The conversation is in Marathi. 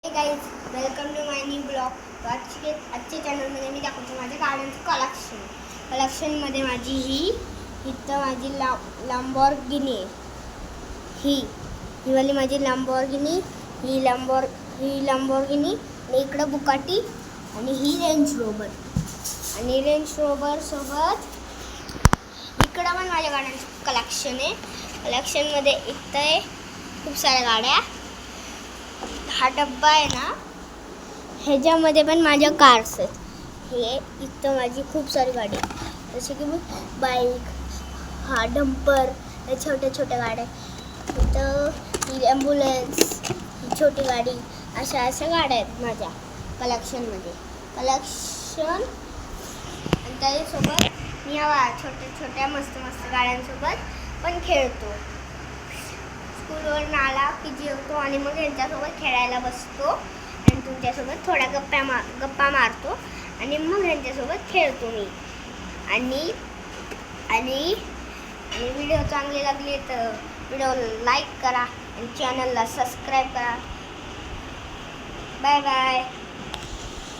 हे guys, welcome to my new blog. आजच्या चॅनलमध्ये मी दाखवतो माझ्या गाड्यांचं कलेक्शनमध्ये माझी इथं माझी लॅम्बोर्गिनी आहे. ही वाली माझी लॅम्बोर्गिनी, ही लॅम्बोर्गिनी आणि इकडं बुकाटी आणि ही रेंज रोवर. आणि रेंज रोवर सोबत इकडं पण माझ्या गाड्यांचं कलेक्शन आहे. कलेक्शनमध्ये इथं आहे खूप साऱ्या गाड्या. हा डब्बा आहे ना, ह्याच्यामध्ये पण माझ्या कार्स आहेत. हे इथं माझी खूप सारी गाडी आहे, जसे की बाईक, हा डंपर, हे छोट्या छोट्या गाड्या. इथं ही ॲम्ब्युलन्स, ही छोटी गाडी, अशा गाड्या आहेत माझ्या कलेक्शनमध्ये. आणि त्याच्यासोबत मी या छोट्या छोट्या मस्त मस्त गाड्यांसोबत पण खेळतो. स्कूलवरून आला की जेवतो आणि मग यांच्यासोबत खेळायला बसतो आणि तुमच्यासोबत थोड्या गप्पा मारतो आणि मग यांच्यासोबत खेळतो मी. आणि व्हिडिओ चांगले लागले तर व्हिडिओ लाईक करा आणि चॅनलला सबस्क्राईब करा. Bye bye.